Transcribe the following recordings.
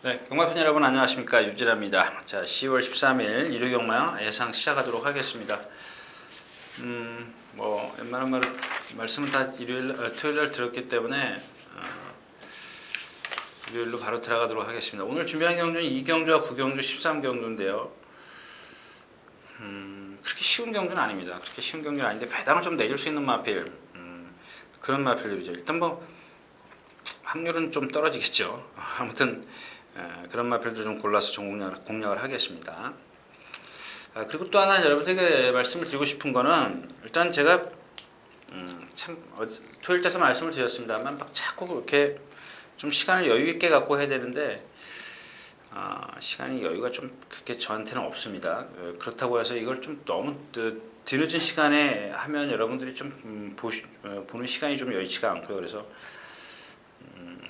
네, 경마팬 여러분 안녕하십니까, 유진아입니다. 자, 10월 13일 일요 경마 예상 시작하도록 하겠습니다. 웬만한 말씀은 다 토요일 날 들었기 때문에 일요일로 바로 들어가도록 하겠습니다. 오늘 준비한 경주는 2경주와 9경주, 13경주인데요. 그렇게 쉬운 경주는 아닙니다. 그렇게 쉬운 경주는 아닌데 배당을 좀 내줄 수 있는 마필, 그런 마필들이죠. 일단 확률은 좀 떨어지겠죠. 아무튼 그런 마필도 좀 골라서 좀 공략을 하겠습니다. 그리고 또 하나 여러분들에게 말씀을 드리고 싶은 거는, 일단 제가 토요일 때서 말씀을 드렸습니다만 자꾸 그렇게 좀 시간을 여유 있게 갖고 해야 되는데 시간이 여유가 좀 그렇게 저한테는 없습니다. 그렇다고 해서 이걸 좀 너무 뒤늦은 시간에 하면 여러분들이 좀 보는 시간이 좀 여의치가 않고요. 그래서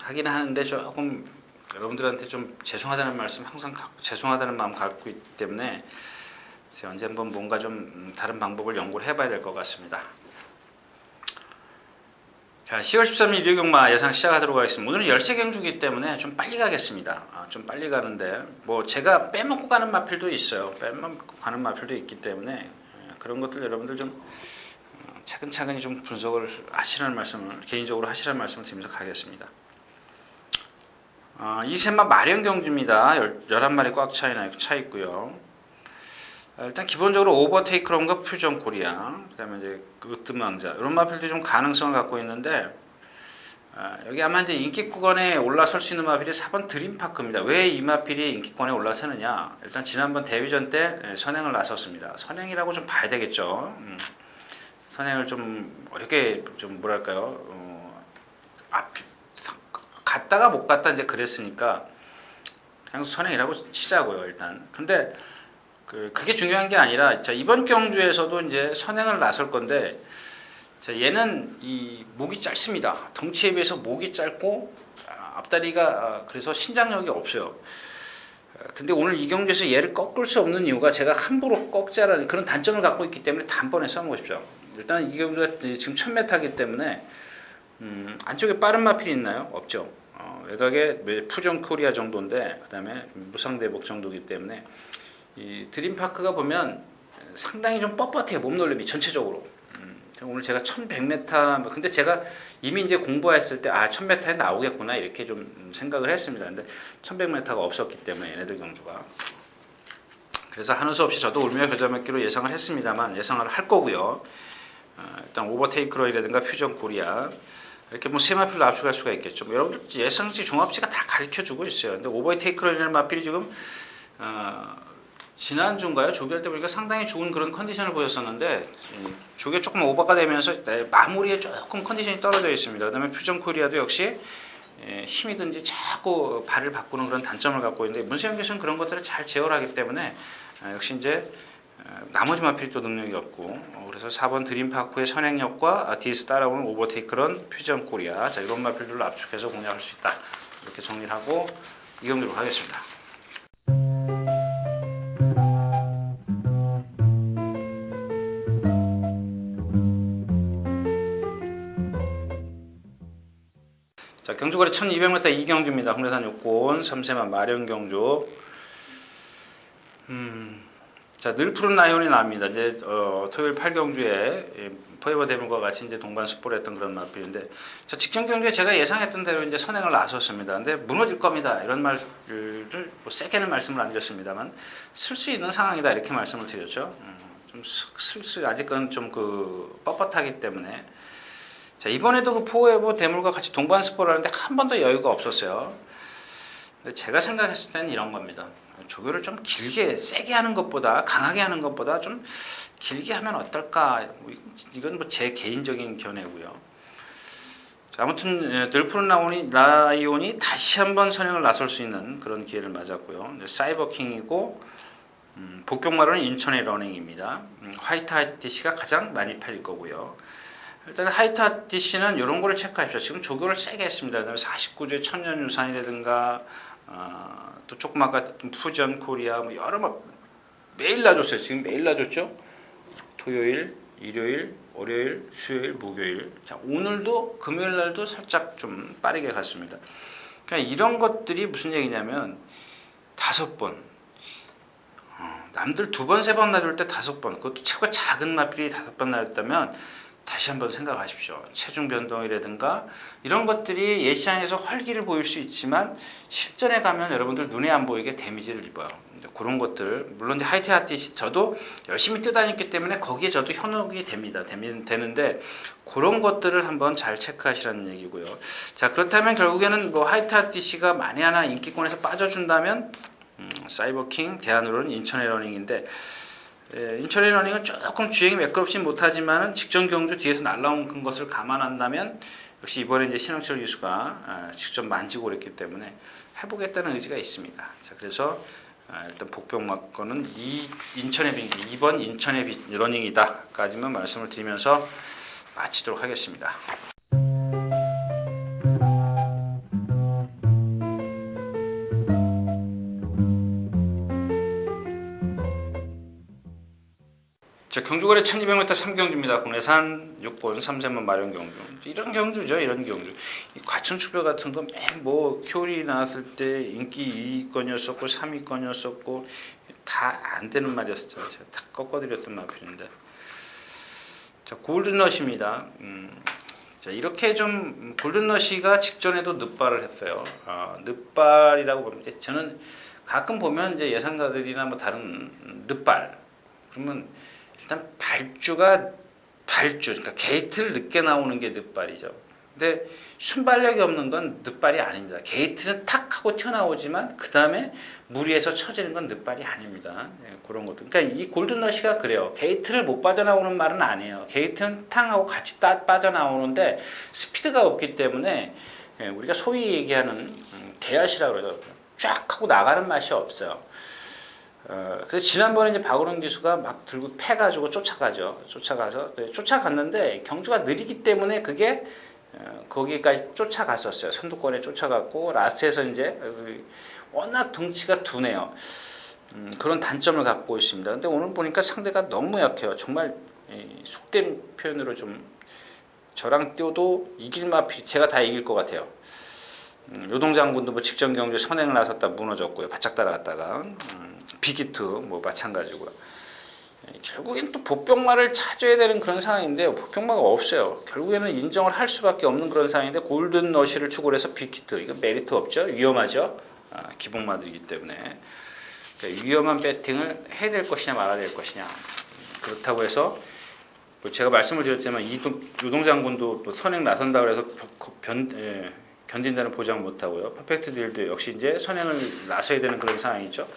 하긴 하는데 조금 여러분들한테 좀 죄송하다는 말씀, 항상 죄송하다는 마음 갖고 있기 때문에 언제 한번 뭔가 좀 다른 방법을 연구를 해봐야 될 것 같습니다. 자, 10월 13일 일요 경마 예상 시작하도록 하겠습니다. 오늘은 13경주이기 때문에 좀 빨리 가겠습니다. 좀 빨리 가는데 제가 빼먹고 가는 마필도 있어요. 빼먹고 가는 마필도 있기 때문에 그런 것들 여러분들 좀 차근차근히 좀 분석을 하시라는 말씀을, 개인적으로 하시라는 말씀을 드리면서 가겠습니다. 이 셋마 마련 경주입니다. 11마리 꽉 차 있고요. 일단 기본적으로 오버테이크론과 퓨전 코리아, 그 다음에 이제 으뜸왕자, 이런 마필도 좀 가능성을 갖고 있는데, 여기 아마 이제 인기권에 올라설 수 있는 마필이 4번 드림파크입니다. 왜 이 마필이 인기권에 올라서느냐? 일단 지난번 데뷔전 때 선행을 나섰습니다. 선행이라고 좀 봐야 되겠죠. 선행을 좀 어렵게 좀 갔다가 못 갔다 이제 그랬으니까 그냥 선행이라고 치자고요, 일단. 근데 그게 중요한 게 아니라, 자, 이번 경주에서도 이제 선행을 나설 건데, 자, 얘는 이 목이 짧습니다. 덩치에 비해서 목이 짧고 앞다리가 그래서 신장력이 없어요. 근데 오늘 이 경주에서 얘를 꺾을 수 없는 이유가, 제가 함부로 꺾자라는 그런 단점을 갖고 있기 때문에 단번에 써보십시오. 일단 이 경주가 지금 1000m이기 때문에 안쪽에 빠른 마필이 있나요? 없죠. 외곽에 푸전 코리아 정도인데, 그 다음에 무상대복 정도이기 때문에 이 드림파크가 보면 상당히 좀 뻣뻣해요. 몸놀림이 전체적으로. 오늘 제가 1100m, 근데 제가 이미 이제 공부했을 때 1000m에 나오겠구나 이렇게 좀 생각을 했습니다. 근데 1100m가 없었기 때문에 얘네들 경주가. 그래서 하는 수 없이 저도 울며 겨자 먹기로 예상을 했습니다만, 예상을 할 거고요. 일단 오버테이크로이라든가 퓨전 코리아, 이렇게 세 마필로 압축할 수가 있겠죠. 여러분들 예상치 종합치가 다 가르쳐주고 있어요. 근데 오버테이크로이라는 마필이 지금 지난주인가요? 조별 때 보니까 상당히 좋은 그런 컨디션을 보였었는데, 조개 조금 오버가 되면서 마무리에 조금 컨디션이 떨어져 있습니다. 그 다음에 퓨전 코리아도 역시 힘이든지 자꾸 발을 바꾸는 그런 단점을 갖고 있는데, 문세영 교수는 그런 것들을 잘 제어를 하기 때문에 역시 이제 나머지 마필이 또 능력이 없고, 그래서 4번 드림파크의 선행력과 뒤에서 따라오는 오버테이크런 퓨전 코리아, 자, 이런 마필들로 압축해서 공략할 수 있다, 이렇게 정리를 하고 이 경기로 가겠습니다. 자, 경주거리 1200m 2경주입니다. 홍대산 육군 3세만 마련 경주. 자, 늘 푸른 라이온이 나옵니다. 이제 토요일 8경주에 포에버 데몬과 같이 이제 동반 스포를 했던 그런 마필인데, 자, 직전 경주에 제가 예상했던 대로 이제 선행을 나섰습니다. 근데 무너질 겁니다, 이런 말을 세게는 말씀을 안 드렸습니다만 쓸 수 있는 상황이다 이렇게 말씀을 드렸죠. 좀 아직은 좀 뻣뻣하기 때문에. 자, 이번에도 포에버 데몰과 같이 동반 스포를 하는데 한 번도 여유가 없었어요. 제가 생각했을 때는 이런 겁니다. 조교를 좀 길게, 세게 하는 것보다, 강하게 하는 것보다 좀 길게 하면 어떨까. 이건 제 개인적인 견해고요. 자, 아무튼 늘 푸른 라이온이 다시 한번 선행을 나설 수 있는 그런 기회를 맞았고요. 사이버킹이고, 복병마루는 인천의 러닝입니다. 화이트 하이티시가 가장 많이 팔릴 거고요. 일단 화이트 하이티시는 이런 거를 체크하십시오. 지금 조교를 세게 했습니다. 49주의 천년유산이라든가 또 조금 아까 푸전 코리아 여러 매일 놔줬어요. 지금 매일 놔줬죠. 토요일, 일요일, 월요일, 수요일, 목요일. 자, 오늘도 금요일 날도 살짝 좀 빠르게 갔습니다. 그러니까 이런 것들이 무슨 얘기냐면 5번, 남들 2번, 3번 나올 때 5번, 그것도 최고 작은 마필이 5번 나왔다면 다시 한번 생각하십시오. 체중 변동이라든가 이런 것들이 예시장에서 활기를 보일 수 있지만 실전에 가면 여러분들 눈에 안 보이게 데미지를 입어요. 그런 것들, 물론 이제 하이트 하티시 저도 열심히 뛰어다녔기 때문에 거기에 저도 현혹이 되는데 그런 것들을 한번 잘 체크하시라는 얘기고요. 자, 그렇다면 결국에는 뭐 하이트 하티시가 만에 하나 인기권에서 빠져준다면 사이버킹, 대안으로는 인천의 러닝인데, 인천의 러닝은 조금 주행이 매끄럽지 못하지만 직전 경주 뒤에서 날라온 것을 감안한다면 역시 이번에 이제 신흥철 기수가 직접 만지고 그랬기 때문에 해보겠다는 의지가 있습니다. 자, 그래서 일단 복병 거는 이번 인천의 러닝이다까지만 말씀을 드리면서 마치도록 하겠습니다. 자, 경주거리 1200m 3경주입니다. 국내산 6번 3세번 마련 경주. 이런 경주죠. 이런 경주. 과천출배 같은 건 뭐 큐리 나왔을 때 인기 2위권이었었고 3위권이었었고 다 안 되는 말이었죠. 제가 다 꺾어드렸던 마필인데. 자, 골든러시입니다. 자, 이렇게 좀 골든러시가 직전에도 늑발을 했어요. 늑발이라고 보면 저는 가끔 보면 이제 예상가들이나 뭐 다른 늑발 그러면 일단 그러니까 게이트를 늦게 나오는 게 늑발이죠. 근데 순발력이 없는 건 늑발이 아닙니다. 게이트는 탁 하고 튀어나오지만 그 다음에 무리해서 쳐지는 건 늑발이 아닙니다. 그런 것도. 그러니까 이 골든러시가 그래요. 게이트를 못 빠져나오는 말은 아니에요. 게이트는 탕하고 같이 빠져나오는데 스피드가 없기 때문에 우리가 소위 얘기하는 대앗이라고 그러죠. 쫙 하고 나가는 맛이 없어요. 그래서 지난번에 이제 박원훈 기수가 막 들고 패가지고 쫓아가서 쫓아갔는데 경주가 느리기 때문에 그게 거기까지 쫓아갔었어요. 선두권에 쫓아갔고 라스트에서 이제 워낙 덩치가 두네요. 그런 단점을 갖고 있습니다. 근데 오늘 보니까 상대가 너무 약해요. 정말 속된 표현으로 좀 저랑 뛰어도 이길 마필 제가 다 이길 것 같아요. 요동장군도 뭐 직전 경주에 선행을 나섰다 무너졌고요. 바짝 따라갔다가 비기트 뭐 마찬가지고요. 결국엔 또 보병마를 찾아야 되는 그런 상황인데요. 보병마가 없어요. 결국에는 인정을 할 수밖에 없는 그런 상황인데 골든러시를 추구를 해서 빅히트 이거 메리트 없죠. 위험하죠. 기복마들이기 때문에 그러니까 위험한 배팅을 해야 될 것이냐 말아야 될 것이냐. 그렇다고 해서 뭐 제가 말씀을 드렸지만 요동장군도 뭐 선행 나선다고 해서 견딘다는 보장 못하고요. 퍼펙트 딜도 역시 이제 선행을 나서야 되는 그런 상황이죠.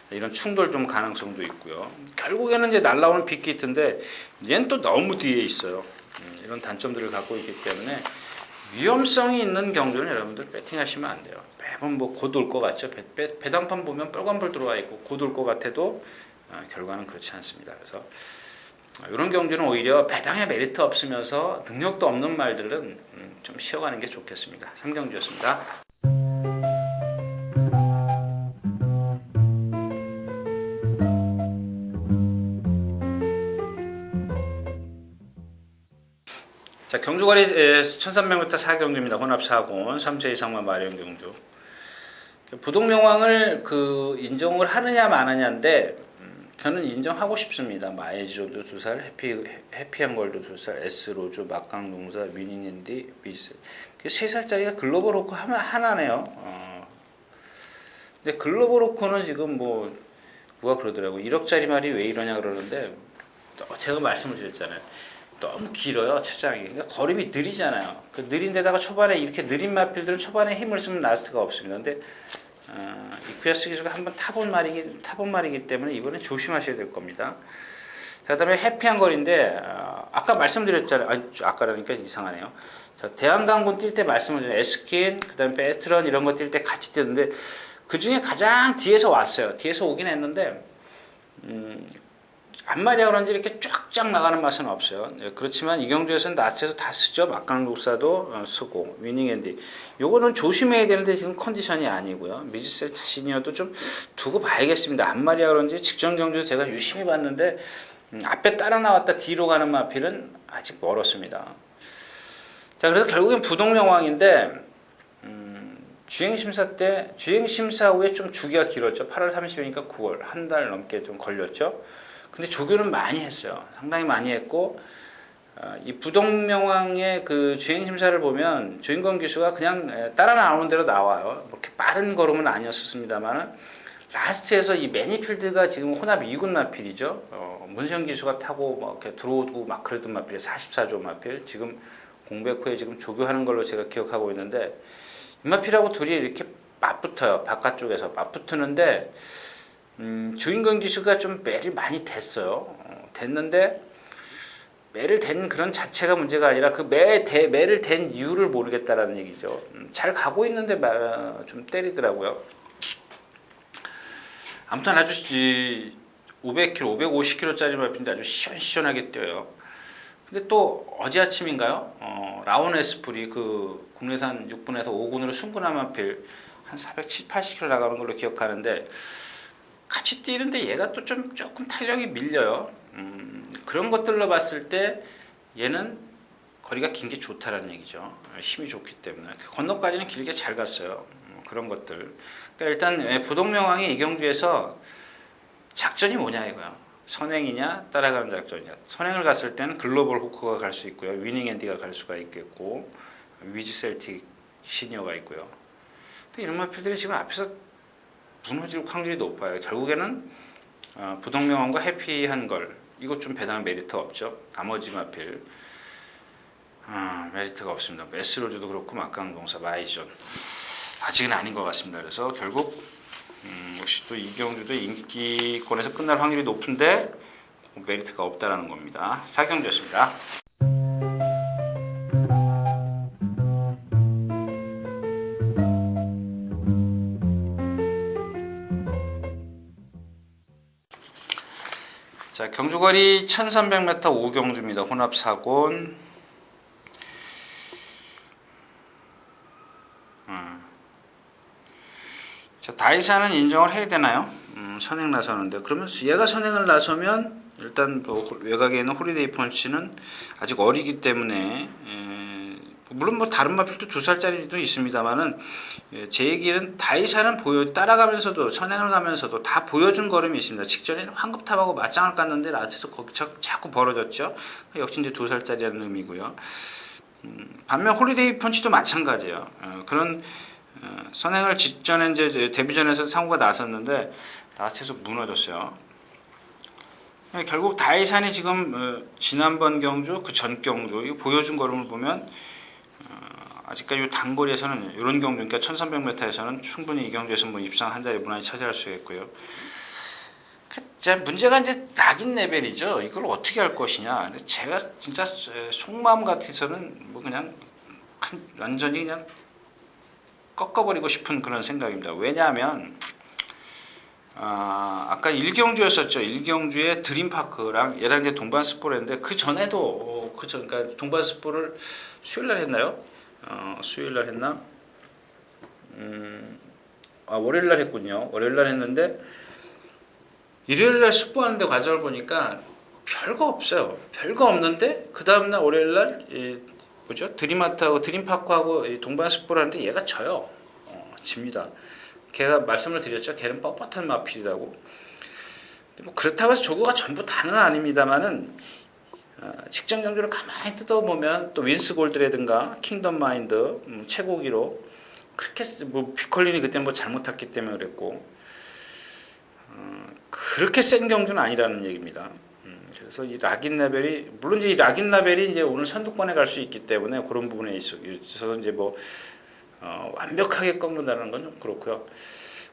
이런 충돌 좀 가능성도 있고요. 결국에는 이제 날라오는 빅히트인데 얘는 또 너무 뒤에 있어요. 이런 단점들을 갖고 있기 때문에 위험성이 있는 경주는 여러분들 배팅하시면 안 돼요. 매번 뭐 곧 올 것 같죠. 배당판 보면 빨간불 들어와 있고 곧 올 것 같아도 결과는 그렇지 않습니다. 그래서 이런 경주는 오히려 배당에 메리트 없으면서 능력도 없는 말들은 좀 쉬어가는 게 좋겠습니다. 3경주였습니다. 자, 경주거리 1300m 4경주입니다. 혼합 4권 3세 이상만 마련 경주. 부동명왕을 인정을 하느냐 마느냐인데 저는 인정하고 싶습니다. 마에지조도 2살, 해피한걸도 2살, S로즈, 막강농사, 위닝앤디, 비즈. 3살짜리가 글로벌 호크 하나네요. 근데 글로벌 호크는 지금 누가 그러더라고요. 1억짜리 말이 왜 이러냐 그러는데 제가 말씀을 드렸잖아요. 너무 길어요 차장이. 그러니까 걸음이 느리잖아요. 그 느린 데다가 초반에 이렇게 느린 마필들은 초반에 힘을 쓰면 라스트가 없습니다. 근데 이쿠야스 기수가 한번 타본 말이기 때문에 이번에 조심하셔야 될 겁니다. 자, 그다음에 해피한 거리인데 아까 말씀드렸잖아요. 아까라니까 이상하네요. 자, 대한강군 뛸 때 말씀을 드린 에스킨, 그다음에 베트런 이런 거 뛸 때 같이 뛰는데 그 중에 가장 뒤에서 왔어요. 뒤에서 오긴 했는데 안마리아 그런지 이렇게 쫙쫙 나가는 맛은 없어요. 그렇지만 이 경주에서는 나스에서 다 쓰죠. 막강록사도 쓰고 위닝앤디. 요거는 조심해야 되는데 지금 컨디션이 아니고요. 미즈셀트 시니어도 좀 두고 봐야겠습니다. 안마리아 그런지 직전 경주에서 제가 유심히 봤는데 앞에 따라 나왔다 뒤로 가는 마필은 아직 멀었습니다. 자, 그래서 결국엔 부동명왕인데 주행심사 후에 좀 주기가 길었죠. 8월 30일이니까 9월 한 달 넘게 좀 걸렸죠. 근데 조교는 많이 했어요. 상당히 많이 했고 이 부동명왕의 그 주행심사를 보면 조인권 기수가 그냥 따라 나오는 대로 나와요. 그렇게 빠른 걸음은 아니었습니다만 라스트에서 이 매니필드가 지금 혼합 2군 마필이죠. 문세영 기수가 타고 막 이렇게 들어오고 막 그러던 마필이 44조 마필. 지금 공백 후에 지금 조교하는 걸로 제가 기억하고 있는데 이 마필하고 둘이 이렇게 맞붙어요. 바깥쪽에서 맞붙는데 조인권 기수가 좀 매를 많이 됐어요. 됐는데 매를 댄 그런 자체가 문제가 아니라 그 매를 댄 이유를 모르겠다라는 얘기죠. 잘 가고 있는데 좀 때리더라고요. 아무튼 아주 500km, 550km짜리 마필인데 아주 시원시원하게 뛰어요. 근데 또 어제 아침인가요? 라온 에스프리 그 국내산 6분에서 5군으로 승분한 마필 한 470, 80km 나가는 걸로 기억하는데 같이 뛰는데 얘가 또 조금 탄력이 밀려요. 그런 것들로 봤을 때 얘는 거리가 긴 게 좋다라는 얘기죠. 힘이 좋기 때문에 건너까지는 길게 잘 갔어요. 그런 것들. 그러니까 일단 부동명왕이 이 경주에서 작전이 뭐냐 이거야. 선행이냐 따라가는 작전이냐. 선행을 갔을 때는 글로벌 호크가 갈 수 있고요. 위닝 앤디가 갈 수가 있겠고 위즈 셀틱 시니어가 있고요. 근데 이런 마필들이 지금 앞에서 무너질 확률이 높아요. 결국에는 부동명왕과 해피한 걸 이것 좀 배당할 메리트가 없죠. 나머지 마필 메리트가 없습니다. 에스로즈도 그렇고 막강동사 마이전 아직은 아닌 것 같습니다. 그래서 결국 역시 또 이경주도 인기권에서 끝날 확률이 높은데 메리트가 없다라는 겁니다. 4경주였습니다. 자, 경주거리 1300m 5경주입니다. 혼합 4곤. 자, 다이사는 인정을 해야 되나요? 선행 나서는데 그러면 얘가 선행을 나서면 일단 외곽에 있는 홀리데이 펀치는 아직 어리기 때문에 물론 뭐 다른 마필도 2살짜리도 있습니다만은 제 얘기는 다이사는 따라가면서도 선행을 가면서도 다 보여준 걸음이 있습니다. 직전에 황급탑하고 맞짱을 깠는데 라트에서 거기 자꾸 벌어졌죠. 역시 이제 2살짜리라는 의미고요. 반면 홀리데이 펀치도 마찬가지예요. 그런 선행을 직전에 이제 데뷔전에서 상우가 나섰는데 라스트에서 무너졌어요. 결국 다이산이 지금 지난번 경주 그 전 경주 이거 보여준 걸음을 보면 아직까지 단거리에서는 이런 경주 그러니까 1300m에서는 충분히 이 경주에서 뭐 입상 한 자리 무난히 차지할 수 있고요. 자, 문제가 이제 낙인 레벨이죠. 이걸 어떻게 할 것이냐. 근데 제가 진짜 속마음 같아서는 뭐 그냥 완전히 그냥 꺾어버리고 싶은 그런 생각입니다. 왜냐하면 아까 1경주였었죠. 1경주에 드림파크랑 얘랑 이제 동반스포를 그 전에도 그러니까 동반스포를 수요일날 했나요? 수요일날 했나? 월요일날 했군요. 월요일날 했는데 일요일날 숙부하는데 과정을 보니까 별거 없어요. 별거 없는데 그 다음날 월요일날 드림아트하고 드림파크하고 동반스포를 하는데 얘가 져요. 집니다. 걔가 말씀을 드렸죠. 걔는 뻣뻣한 마필이라고. 뭐 그렇다고 해서 조교가 전부 다는 아닙니다만은 직전 경주를 가만히 뜯어보면 또 윈스 골드라든가 킹덤 마인드 최고기로 그렇게 뭐 비컬린이 그때 뭐 잘못 탔기 때문에 그랬고 그렇게 센 경주는 아니라는 얘기입니다. 그래서 이 락인 라벨이 물론 이제 이 락인 라벨이 이제 오늘 선두권에 갈 수 있기 때문에 그런 부분에 있어서 이제 뭐 완벽하게 꺾는다는 건 좀 그렇고요.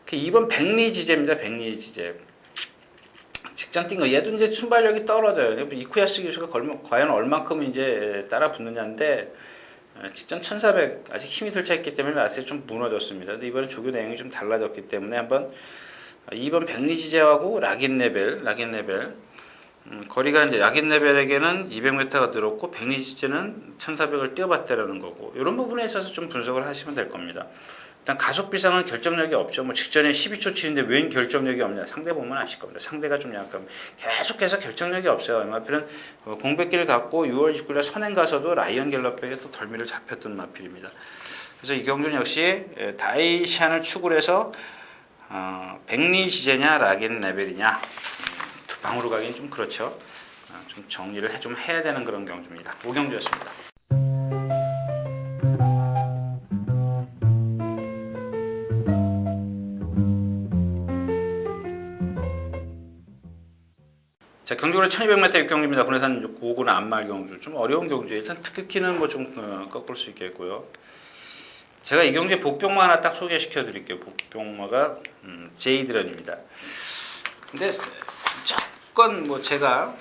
2번 백리 지제입니다. 백리 지제. 직전 뛴 거 얘도 이제 순발력이 떨어져요. 이쿠야스 기수가 과연 얼만큼 이제 따라 붙느냐인데 직전 1400 아직 힘이 덜 차 있기 때문에 라스에 좀 무너졌습니다. 근데 이번에 조교 내용이 좀 달라졌기 때문에 한번 2번 백리 지제하고 락인 레벨 거리가 이제 락인 레벨에게는 200m가 늘었고 백리 지제는 1400을 뛰어봤다라는 거고 이런 부분에 있어서 좀 분석을 하시면 될 겁니다. 일단 가속 비상은 결정력이 없죠. 뭐 직전에 12초 치는데 웬 결정력이 없냐. 상대 보면 아실 겁니다. 상대가 좀 약간 계속해서 결정력이 없어요. 마필은 공백기를 갖고 6월 29일 선행 가서도 라이언 갤럽에게 또 덜미를 잡혔던 마필입니다. 그래서 이 경주는 역시 다이시안을 축으로 해서 백리지제냐 락인 레벨이냐 두 방으로 가긴 좀 그렇죠. 좀 정리를 좀 해야 되는 그런 경주입니다. 5경주였습니다. 자, 경주로 1200m 6경주입니다. 군내산 5군 안말 경주. 좀 어려운 경주에 일단 특기는 뭐 좀 꺾을 수 있겠고요. 제가 이 경주에 복병마 하나 딱 소개시켜 드릴게요. 복병마가 제이드런입니다. 근데 조건 뭐 제가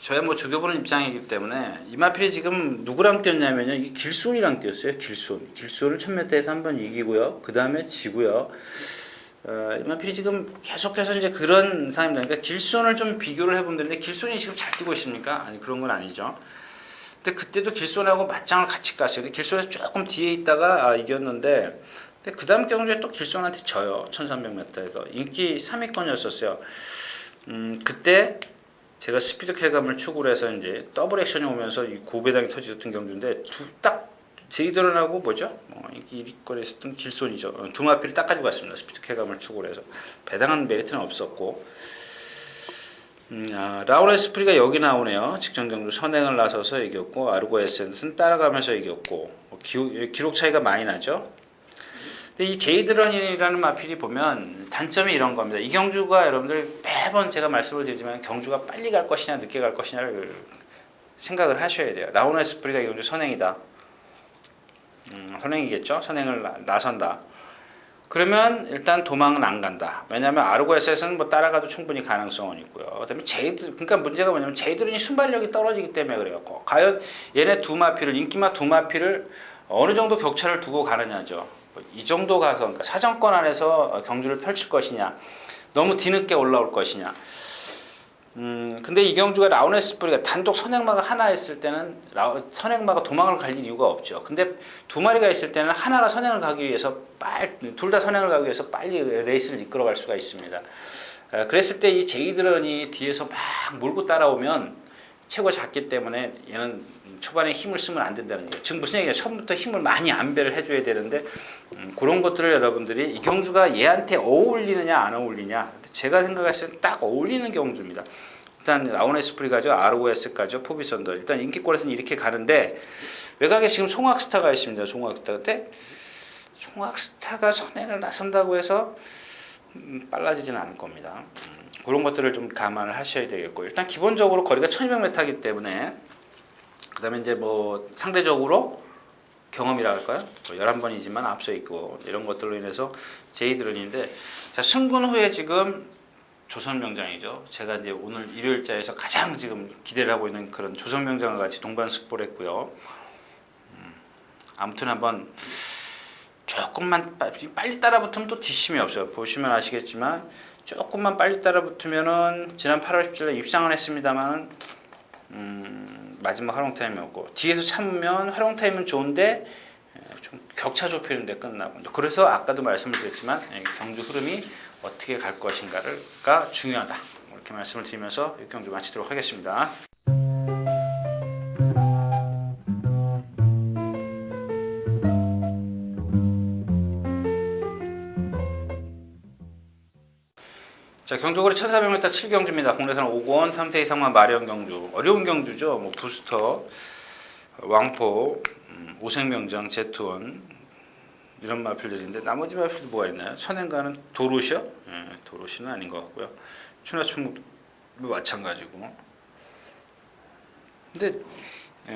저야 뭐 죽여보는 입장이기 때문에 이마필이 지금 누구랑 뛰었냐면요. 이게 길손이랑 뛰었어요. 길손을 1000m에서 한번 이기고요. 그 다음에 지고요. 이마필이 지금 계속해서 이제 그런 상황입니다. 그러니까 길손을 좀 비교를 해본다는데 길손이 지금 잘 뛰고 있습니까? 아니 그런 건 아니죠. 근데 그때도 길손하고 맞짱을 같이 깠어요. 근데 길손에서 조금 뒤에 있다가 이겼는데, 근데 그 다음 경주에 또 길손한테 져요. 1300m에서 인기 3위권이었었어요. 그때 제가 스피드 쾌감을 추구를 해서 이제 더블 액션이 오면서 이 고배당이 터졌던 경주인데 딱 제이드런하고 뭐죠? 인기 1위권에 있었던 길손이죠. 두 마피를 딱 가지고 왔습니다. 스피드 쾌감을 추구를 해서 배당한 메리트는 없었고. 라우레스프리가 여기 나오네요. 직전 경주 선행을 나서서 이겼고 아르고 에센스는 따라가면서 이겼고 기록 차이가 많이 나죠. 근데 이 제이드런이라는 마필이 보면 단점이 이런 겁니다. 이 경주가 여러분들 매번 제가 말씀을 드리지만 경주가 빨리 갈 것이냐 늦게 갈 것이냐를 생각을 하셔야 돼요. 라우레스프리가 이 경주 선행이다. 선행이겠죠. 선행을 나선다. 그러면 일단 도망은 안 간다. 왜냐하면 아르고에셋은 뭐 따라가도 충분히 가능성은 있고요. 그다음에 그러니까 문제가 뭐냐면 제이드런이 순발력이 떨어지기 때문에 그래요. 과연 얘네 두 마피를 인기마 두 마피를 어느 정도 격차를 두고 가느냐죠. 이 정도 가서 그러니까 사정권 안에서 경주를 펼칠 것이냐, 너무 뒤늦게 올라올 것이냐. 근데 이 경주가 라우네스프리가 단독 선행마가 하나 있을 때는 선행마가 도망을 갈 이유가 없죠. 근데 두 마리가 있을 때는 하나가 선행을 가기 위해서 둘 다 선행을 가기 위해서 빨리 레이스를 이끌어갈 수가 있습니다. 그랬을 때 이 제이드런이 뒤에서 막 몰고 따라오면 체구가 작기 때문에 얘는 초반에 힘을 쓰면 안 된다는 거예요. 지금 무슨 얘기냐? 처음부터 힘을 많이 안배를 해줘야 되는데 그런 것들을 여러분들이 이 경주가 얘한테 어울리느냐 안 어울리냐. 제가 생각했을 때 딱 어울리는 경주입니다. 일단 라우네스프리 가죠, 아르고에스 가죠, 포비선더. 일단 인기권에서는 이렇게 가는데 외곽에 지금 송악스타가 있습니다. 송악스타. 근데 송악스타가 선행을 나선다고 해서 빨라지지는 않을 겁니다. 그런 것들을 좀 감안을 하셔야 되겠고, 일단 기본적으로 거리가 1200m이기 때문에 그 다음에 이제 뭐 상대적으로 경험이라 할까요? 11번이지만 앞서 있고 이런 것들로 인해서 제이드런인데, 자, 승군 후에 지금 조선명장이죠. 제가 이제 오늘 일요일자에서 가장 지금 기대를 하고 있는 그런 조선명장과 같이 동반습보했고요. 아무튼 한번 조금만 빨리 따라붙으면 또 뒷심이 없어요. 보시면 아시겠지만 조금만 빨리 따라붙으면은 지난 8월 17일 입상을 했습니다만 마지막 활용 타임이었고, 뒤에서 참으면 활용 타임은 좋은데 좀 격차 좁히는데 끝나고, 그래서 아까도 말씀을 드렸지만 경주 흐름이 어떻게 갈 것인가가 중요하다. 이렇게 말씀을 드리면서 이 경주 마치도록 하겠습니다. 자, 경주거리 1400m 7경주입니다. 국내산 5권 3세 이상만 마련 경주. 어려운 경주죠. 뭐 부스터, 왕포, 오색명장, 제트원 이런 마필들인데 나머지 마필도 뭐가 있나요? 선행가는 도로시요? 도로시는 아닌 것 같고요. 추나충도 마찬가지고. 근데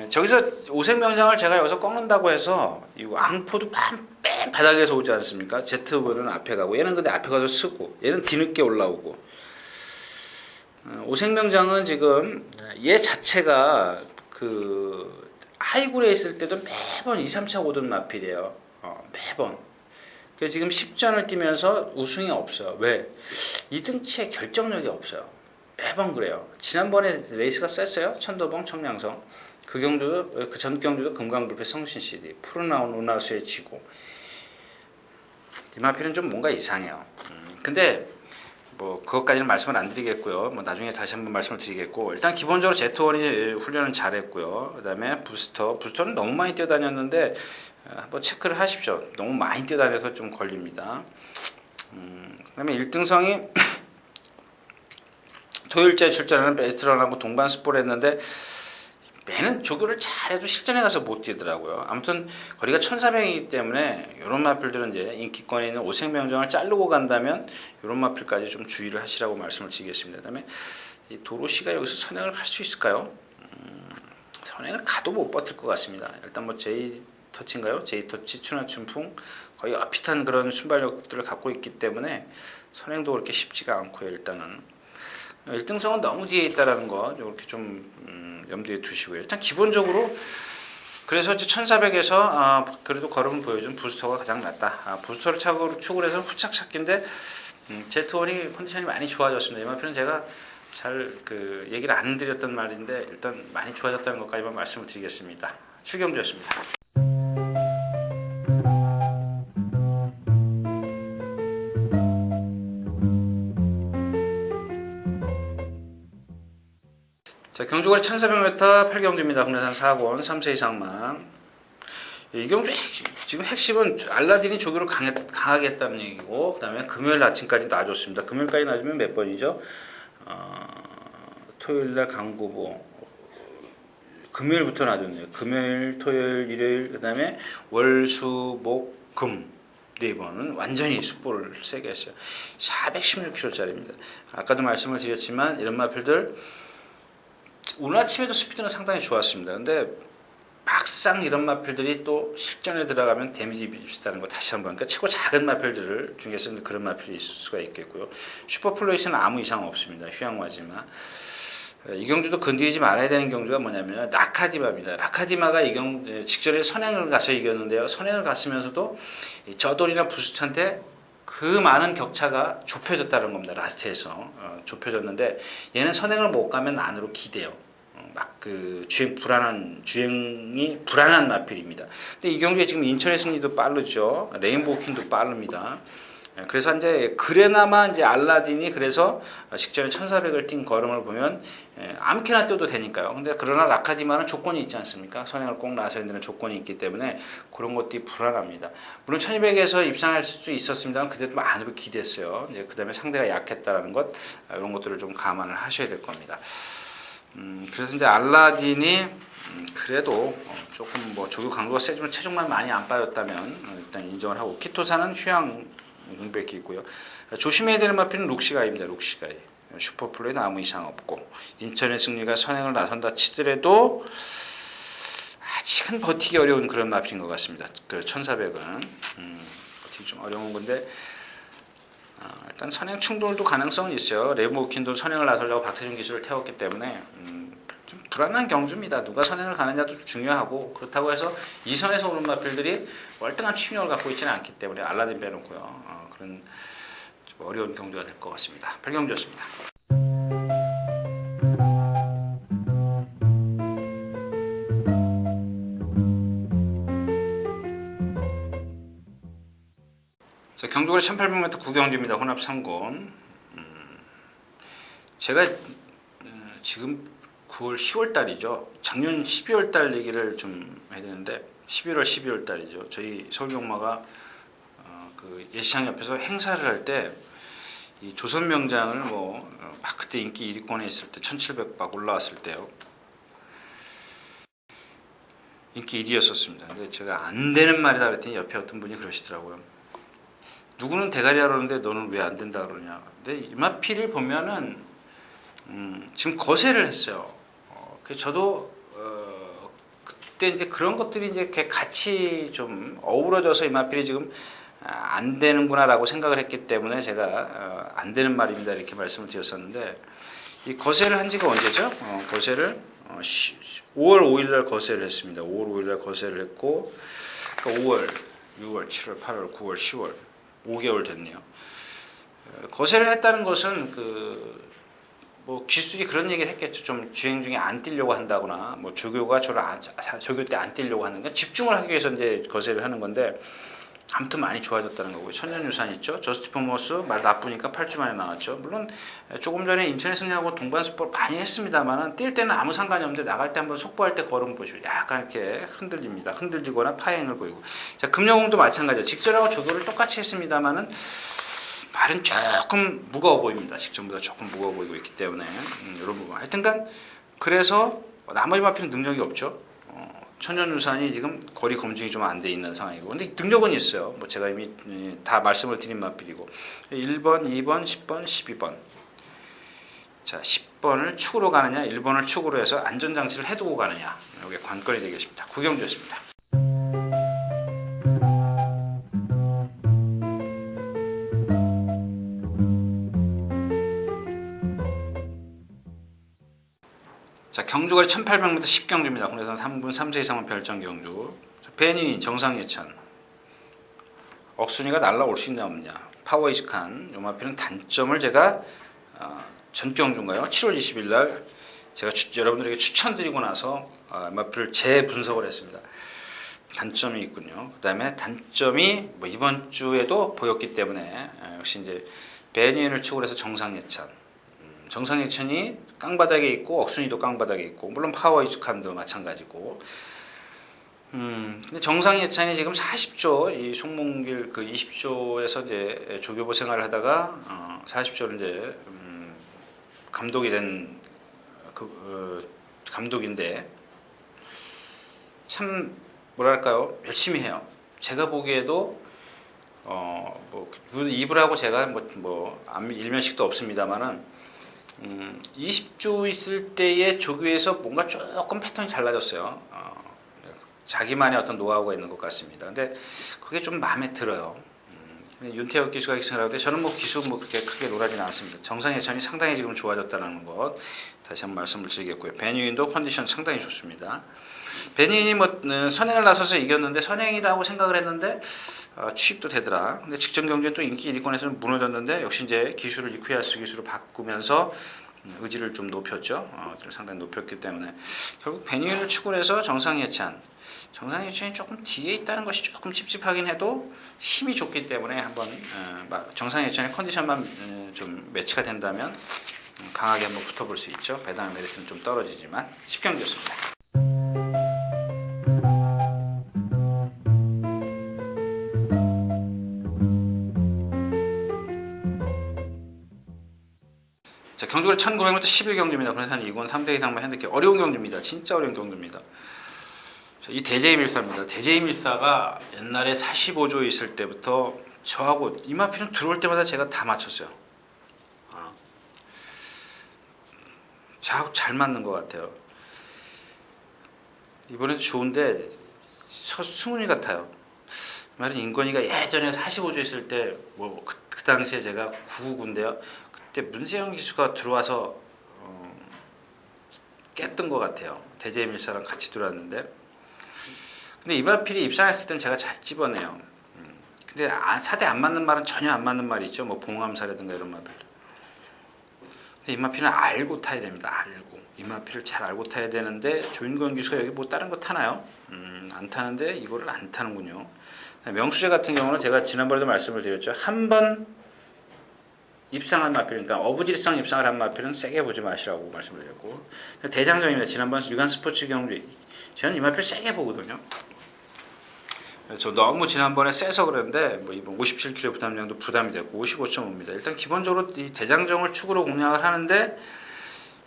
저기서 오색명장을 제가 여기서 꺾는다고 해서 이 왕포도 맨 바닥에서 오지 않습니까? 제트원은 앞에 가고, 얘는 근데 앞에 가서 쓰고, 얘는 뒤늦게 올라오고. 오색명장은 지금 얘 자체가 그 하이굴에 있을 때도 매번 2, 3차 오던 마필이에요. 매번. 그래서 지금 10전을 뛰면서 우승이 없어요. 왜? 2등치에 결정력이 없어요. 매번 그래요. 지난번에 레이스가 셌어요. 천도봉, 청량성. 그 경주도, 그 전 경주도 금강불패 성신CD, 푸르나온 운하수에 지고. 이 마필은 좀 뭔가 이상해요. 근데 뭐 그것까지는 말씀을 안 드리겠고요. 뭐 나중에 다시 한번 말씀을 드리겠고, 일단 기본적으로 제트원이 훈련을 잘했고요. 그다음에 부스터는 너무 많이 뛰어다녔는데 한번 체크를 하십시오. 너무 많이 뛰어다녀서 좀 걸립니다. 그다음에 1등성이 토요일째 출전하는 베스트런하고 동반 스포를 했는데 매는 조교를 잘해도 실전에 가서 못 뛰더라고요. 아무튼 거리가 1400이기 때문에 이런 마필들은 이제 인기권에 있는 오색명정을 자르고 간다면 이런 마필까지 좀 주의를 하시라고 말씀을 드리겠습니다. 그다음에 이 도로시가 여기서 선행을 할 수 있을까요? 선행을 가도 못 버틸 것 같습니다. 일단 뭐 J터치인가요? J터치, 추나춘풍 거의 어핏한 그런 순발력들을 갖고 있기 때문에 선행도 그렇게 쉽지가 않고요. 일단은 1등성은 너무 뒤에 있다라는 거 이렇게 좀 염두에 두시고요. 일단 기본적으로 그래서 이제 1400에서 그래도 걸음을 보여준 부스터가 가장 낫다. 부스터를 축을 해서 후착 찾기인데 제트원이 컨디션이 많이 좋아졌습니다. 이 마필은 제가 잘 얘기를 안 드렸던 말인데 일단 많이 좋아졌다는 것까지만 말씀을 드리겠습니다. 7경주였습니다. 자, 경주거리 1400m 8경주입니다. 국내산 4권 3세 이상만. 이 경주 지금 핵심은 알라딘이 조교를 강하게 했다는 얘기고, 그 다음에 금요일 아침까지 놔줬습니다. 금요일까지 놔주면 몇 번이죠? 토요일날 강구보, 금요일부터 놔줬네요. 금요일, 토요일, 일요일, 그 다음에 월, 수, 목, 금. 4번은 완전히 숫보를 세게 했어요. 416kg짜리입니다. 아까도 말씀을 드렸지만 이런 마필들 오늘 아침에도 스피드는 상당히 좋았습니다. 근데 막상 이런 마필들이 또 실전에 들어가면 데미지 비슷하는 거 다시 한번 그러니까 최고 작은 마필들 중에서 그런 마필이 있을 수가 있겠고요. 슈퍼플로이스는 아무 이상 없습니다. 휴양마지마. 이 경주도 건드리지 말아야 되는 경주가 뭐냐면 라카디마입니다. 라카디마가 직전에 선행을 가서 이겼는데요. 선행을 갔으면서도 저돌이나 부스트한테 그 많은 격차가 좁혀졌다는 겁니다. 라스트에서 좁혀졌는데 얘는 선행을 못 가면 안으로 기대요. 막 주행이 불안한 마필입니다. 근데 이 경기에 지금 인천의 승리도 빠르죠. 레인보우 킹도 빠릅니다. 그래서 이제 그래나마 이제 알라딘이 그래서 직전에 1400을 뛴 걸음을 보면 아무렇게나 뛰어도 되니까요. 근데 그러나 라카디마는 조건이 있지 않습니까? 선행을 꼭 나서야 되는 조건이 있기 때문에 그런 것들이 불안합니다. 물론 1200에서 입상할 수 있었습니다만 그때도 안으로 기댔어요. 이제 그다음에 상대가 약했다라는 것 이런 것들을 좀 감안을 하셔야 될 겁니다. 그래서 이제 알라딘이 그래도 조금 뭐 조교 강도가 세지만 체중만 많이 안 빠졌다면 일단 인정을 하고 키토사는 휴양 공백이 있고요. 조심해야 되는 마필은 룩시가입니다. 룩시가이. 슈퍼플로에는 아무 이상 없고 인천의 승리가 선행을 나선다 치더라도 아직은 버티기 어려운 그런 마필인 것 같습니다. 그 1400은 버티기 좀 어려운 건데 일단 선행 충돌도 가능성은 있어요. 레이모킨도 선행을 나서려고 박태준 기술을 태웠기 때문에 좀 불안한 경주입니다. 누가 선행을 가느냐도 중요하고 그렇다고 해서 이 선에서 오는 마필들이 월등한 취미력을 갖고 있지는 않기 때문에 알라딘 빼놓고요. 그런 좀 어려운 경주가 될 것 같습니다. 8경주였습니다. 자, 경주거리 1800m 9경주입니다. 혼합 3권. 제가 지금 9월 10월 달이죠. 작년 12월 달 얘기를 좀 해야 되는데 11월 12월 달이죠. 저희 서울경마가 그 예시장 옆에서 행사를 할 때 이 조선명장을 막 그때 인기 1위권에 있을 때 1700 막 올라왔을 때요. 인기 1위였었습니다. 근데 제가 안 되는 말이다 그랬더니 옆에 어떤 분이 그러시더라고요. 누구는 대가리 하려는데 너는 왜 안 된다 그러냐. 근데 이마피를 보면은 지금 거세를 했어요. 그래서 저도 그때 이제 그런 것들이 이제 같이 좀 어우러져서 이마필이 지금 안 되는구나라고 생각을 했기 때문에 제가 안 되는 말입니다 이렇게 말씀을 드렸었는데 이 거세를 한 지가 언제죠? 거세를 5월 5일날 거세를 했습니다. 5월 5일날 거세를 했고 그러니까 5월, 6월, 7월, 8월, 9월, 10월 5개월 됐네요. 거세를 했다는 것은 뭐 기술이 그런 얘기를 했겠죠. 좀 주행 중에 안 뛰려고 한다거나 뭐 조교가 조교 때 안 뛰려고 하는 건 집중을 하기 위해서 이제 거세를 하는 건데 아무튼 많이 좋아졌다는 거고요. 천년유산 있죠. 저스트 포머스 말 나쁘니까 8주 만에 나왔죠. 물론 조금 전에 인천의 승리하고 동반스포 많이 했습니다만은 뛸 때는 아무 상관이 없는데 나갈 때 한번 속보할 때 걸음 보시면 약간 이렇게 흔들립니다. 흔들리거나 파행을 보이고. 자, 금영웅도 마찬가지죠. 직전하고 조도를 똑같이 했습니다만은 말은 조금 무거워 보입니다. 직전보다 조금 무거워 보이고 있기 때문에 이런 부분. 하여튼간 그래서 나머지 마필은 능력이 없죠. 천연유산이 지금 거리 검증이 좀 안 돼 있는 상황이고, 근데 능력은 있어요. 뭐 제가 이미 다 말씀을 드린 마필이고 1번, 2번, 10번, 12번. 자, 10번을 축으로 가느냐, 1번을 축으로 해서 안전장치를 해두고 가느냐, 이게 관건이 되겠습니다. 구경주였습니다. 자, 경주거리 1800m 10경주입니다. 국내선 3분 3세 이상은 별정 경주. 베니 정상예찬. 억순이가 날라올 수 있냐 없냐. 파워이스칸. 요 마필은 단점을 제가 전경주인가요? 7월 20일 날 제가 여러분들에게 추천드리고 나서 마필을 재분석을 했습니다. 단점이 있군요. 그 다음에 단점이 뭐 이번 주에도 보였기 때문에 역시 이제 베니를 축으로 해서 정상예찬. 정상예천이 깡바닥에 있고 억순이도 깡바닥에 있고 물론 파워이스칸도 마찬가지고. 근데 정상예찬이 지금 40조 이 송몽길 그 20조에서 이제 조교부 생활을 하다가 40조를 이제 감독이 된 감독인데 참 뭐랄까요, 열심히 해요. 제가 보기에도 뭐 입을 하고 제가 뭐 일면식도 없습니다만은 20조 있을 때의 조교에서 뭔가 조금 패턴이 달라졌어요. 자기만의 어떤 노하우가 있는 것 같습니다. 근데 그게 좀 마음에 들어요. 윤태혁 기수가 기승을 하는데 저는 뭐 기수 뭐 그렇게 크게 놀라지는 않습니다. 정상예천이 상당히 지금 좋아졌다는 것 다시 한번 말씀을 드리겠고요. 베니윈도 컨디션 상당히 좋습니다. 베니윈이 뭐 선행을 나서서 이겼는데 선행이라고 생각을 했는데 취입도 되더라. 근데 직전 경기는 또 인기 1위권에서는 무너졌는데 역시 이제 기수를 이쿠야스 기수로 바꾸면서 의지를 좀 높였죠. 상당히 높였기 때문에 결국 베니윈을 축으로 해서 정상예찬이 조금 뒤에 있다는 것이 조금 찝찝하긴 해도 힘이 좋기 때문에 한번 정상예찬의 컨디션만 좀 매치가 된다면 강하게 한번 붙어볼 수 있죠. 배당의 메리트는 좀 떨어지지만 10경기였습니다. 자, 경주거리 1900m 11경주입니다. 그래서 이건 3대 이상만 핸드캡. 어려운 경주입니다. 진짜 어려운 경주입니다. 이 대제이밀사입니다. 대제이밀사가 옛날에 45조 있을 때부터 저하고 이마필은 들어올 때마다 제가 다 맞췄어요. 저하고 잘 맞는 것 같아요. 이번에도 좋은데 승훈이 같아요. 말은 인건이가 예전에 45조 있을 때 뭐 그 당시에 제가 99군데요. 그때 문세영 기수가 들어와서 깼던 것 같아요. 대제이밀사랑 같이 들어왔는데. 근데 이마필이 입상했을 때는 제가 잘 집어내요. 근데 사대 안 맞는 말은 전혀 안 맞는 말이 있죠. 뭐 봉암사라든가 이런 말들. 근데 이마필은 알고 타야 됩니다. 알고. 이마필을 잘 알고 타야 되는데 조인건 기수가 여기 뭐 다른 거 타나요? 안 타는데 이거를 안 타는군요. 명수제 같은 경우는 제가 지난번에도 말씀을 드렸죠. 한 번 입상한 마필, 그러니까 어부지리성 입상을 한 마필은 세게 보지 마시라고 말씀을 드렸고, 대장정입니다. 지난번 유관 스포츠 경주 저는 이 마필 세게 보거든요. 저 너무 지난번에 세서 그랬는데 뭐 이번 57kg 부담량도 부담이 됐고 55.5입니다. 일단 기본적으로 이 대장정을 축으로 공략을 하는데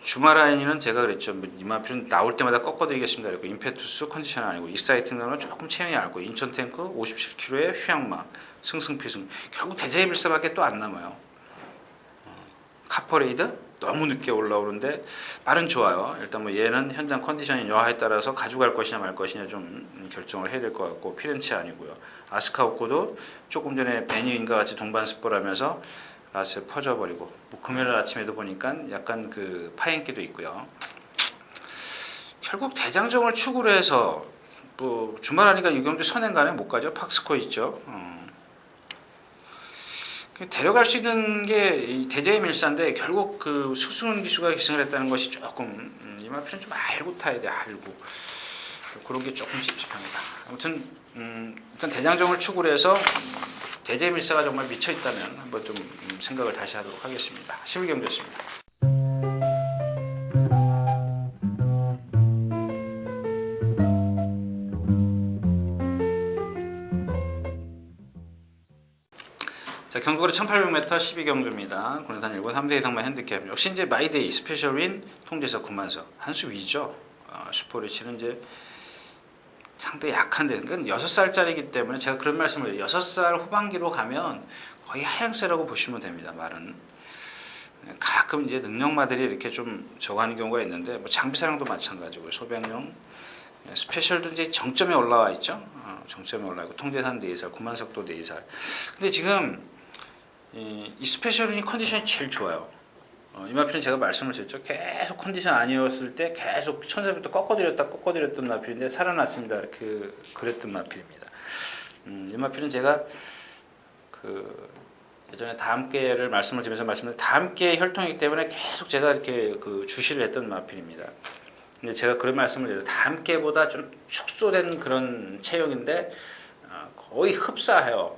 주마라인이는 제가 그랬죠. 뭐 이마필은 나올 때마다 꺾어드리겠습니다. 그리고 임페투스 컨디션 아니고 익사이팅은 조금 체형이 얇고 인천 탱크 57kg의 휴양막 승승피승. 결국 대제이밀사밖에 또 안 남아요. 카퍼레이드 너무 늦게 올라오는데 말은 좋아요. 일단 뭐 얘는 현장 컨디션이 여하에 따라서 가져갈 것이냐 말 것이냐 좀 결정을 해야 될 것 같고 피렌체 아니고요. 아스카오코도 조금 전에 베니윈과 같이 동반 스포를 하면서 라스에 퍼져버리고 뭐 금요일 아침에도 보니까 약간 그 파행기도 있고요. 결국 대장정을 축으로 해서 뭐 주말 하니까 유경주 선행간에 못 가죠. 팍스코 있죠. 데려갈 수 있는 게 대제이밀사인데 결국 그 수승훈 기수가 기승을 했다는 것이 조금 이마필은 좀 알고 타야 돼. 알고 그런 게 조금 찝찝합니다. 아무튼 일단 대장정을 축으로 해서 대재밀사가 정말 미쳐 있다면 한번 좀 생각을 다시 하도록 하겠습니다. 11경주였습니다. 자, 경주거리 1800m 12경주입니다. 군산 1군 3대 이상만 핸디캡. 역시 이제 마이데이 스페셜인 통제석 9만석. 한 수 위죠. 슈퍼리치는 이제 상당히 약한데, 그러니까 6살짜리이기 때문에 제가 그런 말씀을 해요. 6살 후반기로 가면 거의 하향세라고 보시면 됩니다. 말은. 가끔 이제 능력마들이 이렇게 좀 저거 하는 경우가 있는데, 뭐 장비사랑도 마찬가지고, 소변용, 스페셜도 이제 정점에 올라와 있죠. 정점에 올라 있고, 통제산 4살, 9만석도 4살. 근데 지금 이 스페셜이 컨디션이 제일 좋아요. 이 마필은 제가 말씀을 드렸죠. 계속 컨디션 아니었을 때 계속 1400부터 꺾어드렸던 마필인데 살아났습니다. 이렇게 그랬던 마필입니다. 이 마필은 제가 그 예전에 다함께를 말씀을 드리면서 말씀드린 다함께 혈통이기 때문에 계속 제가 이렇게 그 주시를 했던 마필입니다. 근데 제가 그런 말씀을 드려요. 다함께보다 좀 축소된 그런 체형인데 거의 흡사해요.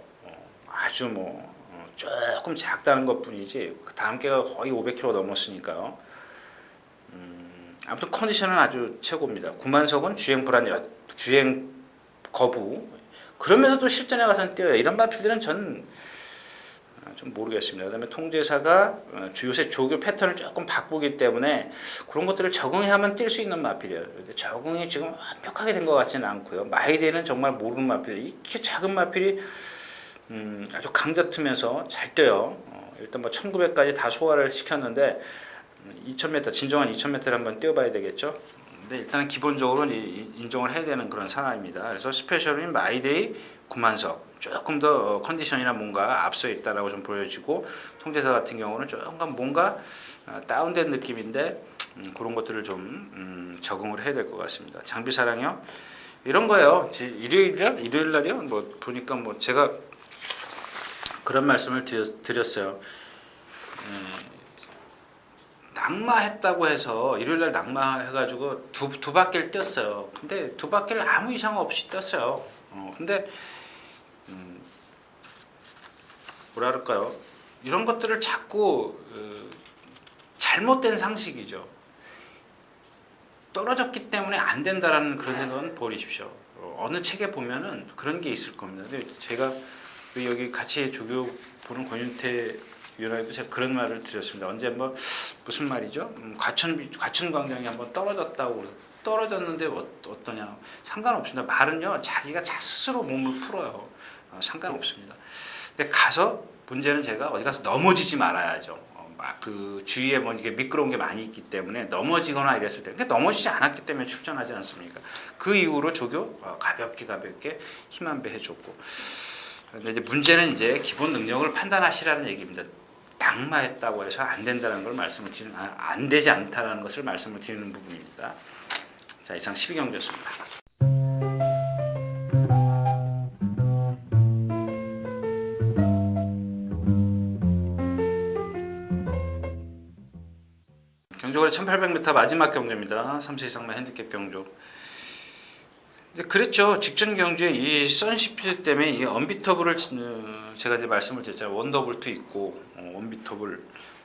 아주 뭐 조금 작다는 것 뿐이지 다함께가 거의 500kg 넘었으니까요. 아무튼 컨디션은 아주 최고입니다. 9만석은 주행 불안, 주행 거부. 그러면서도 실전에 가서는 뛰어요. 이런 마필들은 전 좀 모르겠습니다. 그다음에 통제사가 요새 조교 패턴을 조금 바꾸기 때문에 그런 것들을 적응하면 뛸 수 있는 마필이에요. 적응이 지금 완벽하게 된 것 같지는 않고요. 마이데이는 정말 모르는 마필이에요. 이렇게 작은 마필이 아주 강자투면서 잘 뛰어요. 일단 뭐 1900까지 다 소화를 시켰는데 2000m 진정한 2000m를 한번 뛰어봐야 되겠죠. 근데 일단은 기본적으로는 인정을 해야 되는 그런 상황입니다. 그래서 스페셜인 마이데이 9만석 조금 더 컨디션이나 뭔가 앞서 있다라고 좀 보여지고 통제사 같은 경우는 조금 뭔가 다운된 느낌인데 그런 것들을 좀 적응을 해야 될 것 같습니다. 장비 사랑요 이런 거예요. 일요일 날이요. 뭐 보니까 뭐 제가 그런 말씀을 드렸어요. 낙마했다고 해서 일요일날 낙마해가지고 두 바퀴를 뛰었어요. 근데 두 바퀴를 아무 이상 없이 뛰었어요. 근데 뭐라 그럴까요? 이런 것들을 자꾸 잘못된 상식이죠. 떨어졌기 때문에 안 된다라는 그런 생각은 버리십시오. 어느 책에 보면은 그런 게 있을 겁니다. 근데 제가 여기 같이 조교 보는 권윤태 위원회도 제가 그런 말을 드렸습니다. 언제 한번 무슨 말이죠? 과천광장이 한번 떨어졌는데 어떠냐? 상관없습니다. 말은요 자기가 스스로 몸을 풀어요. 상관없습니다. 근데 가서 문제는 제가 어디 가서 넘어지지 말아야죠. 그 주위에 뭐 이게 미끄러운 게 많이 있기 때문에 넘어지거나 이랬을 때, 근데 넘어지지 않았기 때문에 출전하지 않습니까? 그 이후로 조교 가볍게 힘 한 배 해줬고. 근데 이제 문제는 이제 기본 능력을 판단하시라는 얘기입니다. 낙마했다고 해서 안 된다는 걸 말씀을 드리는, 안 되지 않다라는 것을 말씀을 드리는 부분입니다. 자, 이상 12경주였습니다. 경주거리 1800m 마지막 경주입니다. 3세 이상만 핸디캡 경주. 그랬죠. 직전 경주에 이 선시피드 때문에 이 언비터블을 제가 이제 말씀을 드렸잖아요. 원더블도 있고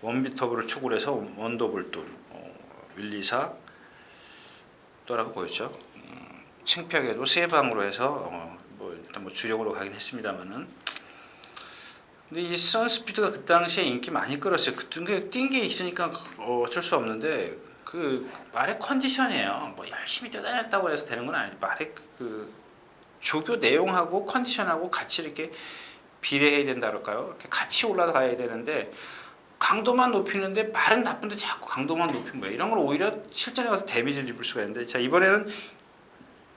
원비터블을 축으로 해서 원더블도 1, 2, 4 또라고 보였죠. 창피하게도 세 방으로 해서 뭐 일단 뭐 주력으로 가긴 했습니다만은. 근데 이 선스피드가 그 당시에 인기 많이 끌었어요. 뛴 게 있으니까 어쩔 수 없는데 그 말의 컨디션이에요. 뭐 열심히 뛰어다녔다고 해서 되는 건 아니에요. 말의 그 조교 내용하고 컨디션하고 같이 이렇게 비례해야 된다 그럴까요? 이렇게 같이 올라가야 되는데 강도만 높이는데 말은 나쁜데 자꾸 강도만 높인 거예요. 이런 걸 오히려 실전에 가서 데미지를 입을 수가 있는데, 자 이번에는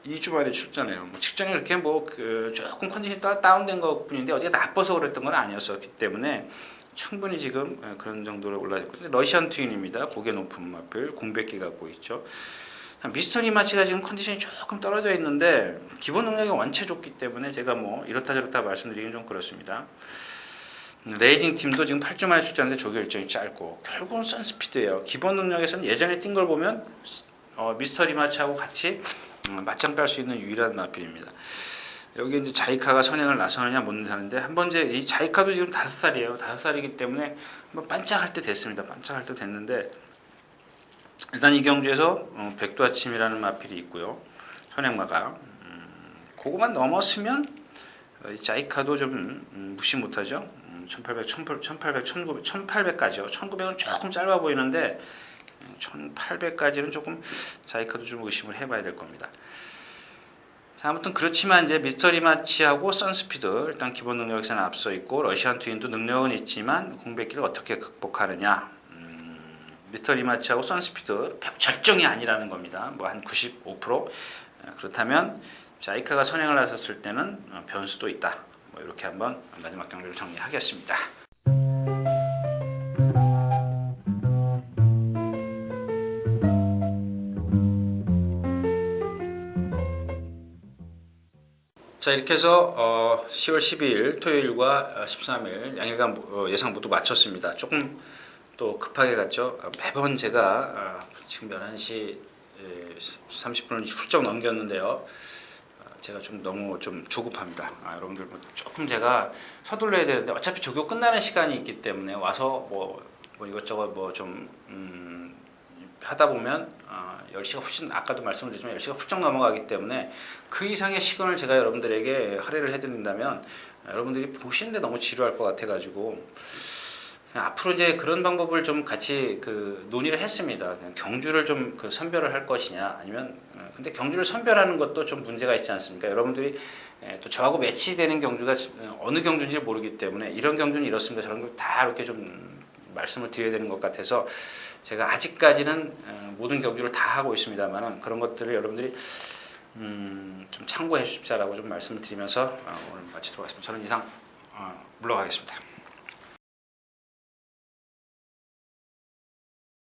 2주 만에 출전해요. 뭐 직전에 이렇게 뭐 조금 컨디션이 다운된 것뿐인데 어디가 나빠서 그랬던 건 아니었었기 때문에 충분히 지금 그런 정도로 올라있고, 러시안 트윈입니다. 고개 높은 마필 공백기 갖고 있죠. 미스터리 마치가 지금 컨디션이 조금 떨어져 있는데 기본 능력이 원체 좋기 때문에 제가 뭐 이렇다 저렇다 말씀드리긴 좀 그렇습니다. 레이딩 팀도 지금 8주 만에 출전하는데 조교 일정이 짧고 결국은 선스피드예요. 기본 능력에서는 예전에 뛴 걸 보면 미스터리 마치하고 같이 맞짱 깔 수 있는 유일한 마필입니다. 여기 이제 자이카가 선행을 나서느냐 못 나서는데 한번 이제 이 자이카도 지금 5살이에요. 5살이기 때문에 한번 반짝할 때 됐습니다. 반짝할 때 됐는데 일단 이 경주에서 백두아침이라는 마필이 있고요. 선행마가 그거만 넘었으면 이 자이카도 좀 무시 못하죠. 1800, 1800까지요. 1900은 조금 짧아 보이는데 1800까지는 조금 자이카도 좀 의심을 해봐야 될 겁니다. 자, 아무튼 그렇지만 이제 미스터리 마치하고 선스피드 일단 기본 능력에서는 앞서 있고 러시안 트윈도 능력은 있지만 공백기를 어떻게 극복하느냐. 미스터리 마치하고 선스피드 절정이 아니라는 겁니다. 뭐 한 95%. 그렇다면 자이카가 선행을 나섰을 때는 변수도 있다. 뭐 이렇게 한번 마지막 경주를 정리하겠습니다. 자, 이렇게 해서 10월 12일 토요일과 13일 양일간 예상 모두 마쳤습니다. 조금 또 급하게 갔죠. 매번 제가 지금 11시 30분을 훌쩍 넘겼는데요. 제가 좀 너무 좀 조급합니다. 여러분들 조금 제가 서둘러야 되는데 어차피 조교 끝나는 시간이 있기 때문에 와서 뭐 이것저것 뭐 좀 하다 보면 10시가 훌쩍 아까도 말씀드렸지만 10시가 훌쩍 넘어가기 때문에 그 이상의 시간을 제가 여러분들에게 할애를 해드린다면 여러분들이 보시는데 너무 지루할 것 같아가지고 앞으로 이제 그런 방법을 좀 같이 논의를 했습니다. 그냥 경주를 좀 선별을 할 것이냐 아니면 근데 경주를 선별하는 것도 좀 문제가 있지 않습니까? 여러분들이 또 저하고 매치되는 경주가 어느 경주인지 모르기 때문에 이런 경주는 이렇습니다. 저런 걸 다 이렇게 좀 말씀을 드려야 되는 것 같아서 제가 아직까지는 모든 경주를 다 하고 있습니다만 그런 것들을 여러분들이 좀 참고해 주십사라고 좀 말씀을 드리면서 오늘 마치도록 하겠습니다. 저는 이상 물러가겠습니다.